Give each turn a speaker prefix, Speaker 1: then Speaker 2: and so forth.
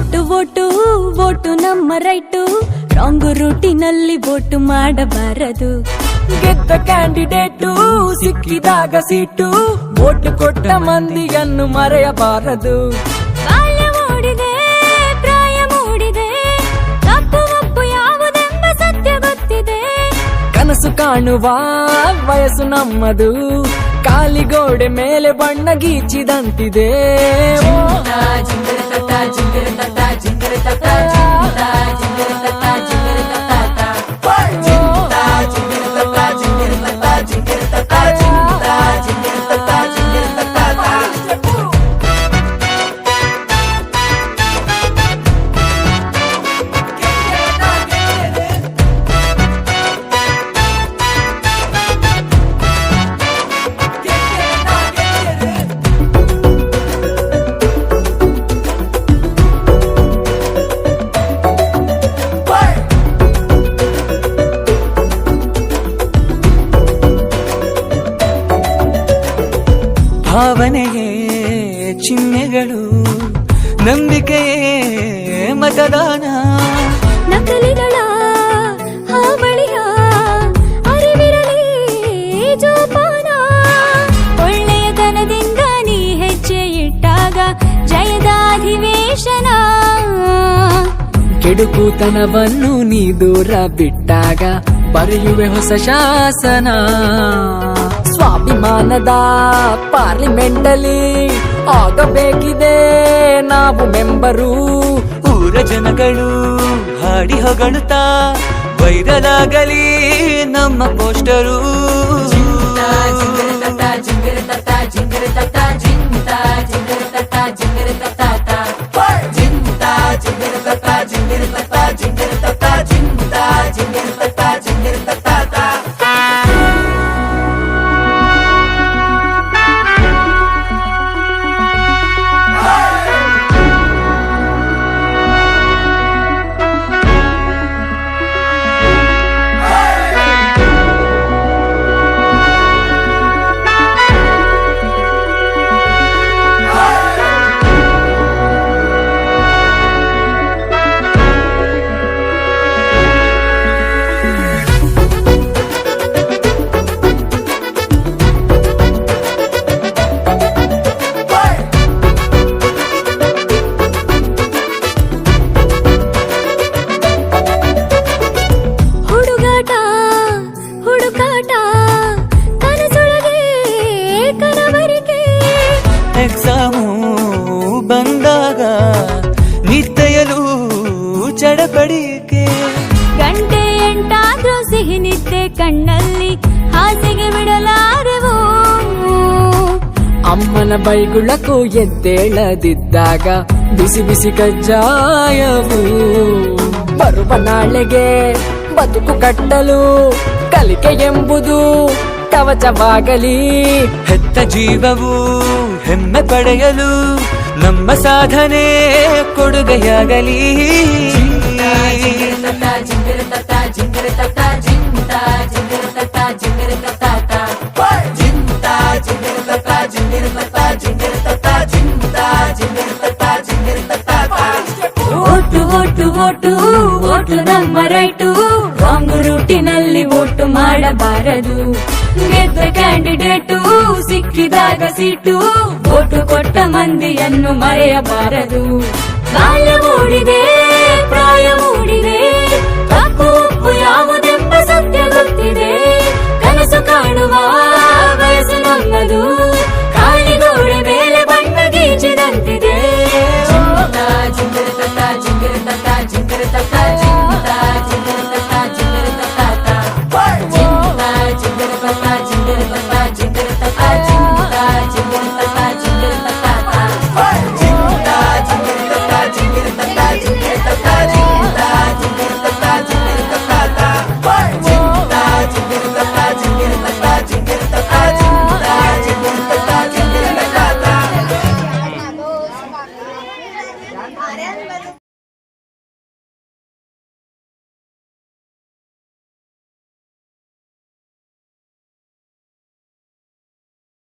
Speaker 1: Vote vote vote ನಮ್ಮ right, wrong ರೂಟಿನಲ್ಲಿ vote ಮಾಡಬಾರದು.
Speaker 2: ಗೆದ್ದ ಕ್ಯಾಂಡಿಡೇಟು ಸಿಕ್ಕಿದಾಗ ಸೀಟು, ವೋಟು ಕೊಟ್ಟ ಮಂದಿಯನ್ನು ಮರೆಯಬಾರದು.
Speaker 1: ಬಾಲ್ಯ ಮೂಡಿದೆ, ಪ್ರಾಯ ಮೂಡಿದೆ, ತಪ್ಪು ಒಪ್ಪು ಯಾವುದೆಂಬ ಸತ್ಯ ಗೊತ್ತಿದೆ.
Speaker 2: ಕನಸು ಕಾಣುವ ವಯಸ್ಸು ನಮ್ಮದು, ಕಾಲಿಗೋಡೆ ಮೇಲೆ ಬಣ್ಣ ಗೀಚಿದಂತಿದೆ.
Speaker 3: ಭಾವನೆಯೇ ಚಿಹ್ನೆಗಳು, ನಂಬಿಕೆಯೇ ಮತದಾನ.
Speaker 1: ನಕಲಿಗಳ ಹಾವಳಿಯ ಅರಿವಿರಲಿ ಜೋಪಾನ. ಒಳ್ಳೆಯತನದಿಂದ ನೀ ಹೆಜ್ಜೆ ಇಟ್ಟಾಗ ಜಯದ ಅಧಿವೇಶನ.
Speaker 2: ಕೆಡುಕುತನವನ್ನು ನೀ ದೂರ ಬಿಟ್ಟಾಗ ಬರೆಯುವೆ ಹೊಸ ಶಾಸನ. ಸ್ವಾಭಿಮಾನದ ಪಾರ್ಲಿಮೆಂಟಲ್ಲಿ ಆಗಬೇಕಿದೆ ನಾವು ಮೆಂಬರು.
Speaker 3: ಊರ ಜನಗಳು ಹಾಡಿ ಹೊಗಳುತ್ತಾ ವೈರಲ್ ಆಗಲಿ ನಮ್ಮ ಪೋಸ್ಟರು. ಎಕ್ಸಾಮು ಬಂದಾಗ ನಿದ್ದೆಯಲು ಚಡಪಡಿಕೆ.
Speaker 1: ಗಂಟೆ ಎಂಟಾದ್ರೂ ಸಿಹಿ ನಿದ್ದೆ ಕಣ್ಣಲ್ಲಿ ಹಾಸಿಗೆ ಬಿಡಲಾರೆವು.
Speaker 2: ಅಮ್ಮನ ಬೈಗುಳಕ್ಕೂ ಎದ್ದೇಳದಿದ್ದಾಗ ಬಿಸಿ ಬಿಸಿ ಕಜ್ಜಾಯವು. ಬರುವ ನಾಳೆಗೆ ಬದುಕು ಕಟ್ಟಲು ಕಲಿಕೆ ಎಂಬುದು ಕವಚವಾಗಲಿ.
Speaker 3: ಹೆತ್ತ ಜೀವವು ಹೆಮ್ಮೆ ಪಡೆಯಲು ನಮ್ಮ ಸಾಧನೆ ಕೊಡುಗೆಯಾಗಲಿ.
Speaker 1: ಓಟು ಓಟು ಓಟು ಓಟು ನಮ್ಮ ರೈಟು, ರಾಂಗ್ ರೂಟಿನಲ್ಲಿ ವೋಟು ಮಾಡಬಾರದು. ಗೆದ್ದ ಕ್ಯಾಂಡಿಡೇಟು ಸಿಕ್ಕಿದಾಗ ಸೀಟು, ವೋಟು ಕೊಟ್ಟ ಮಂದಿಯನ್ನು ಮರೆಯಬಾರದು.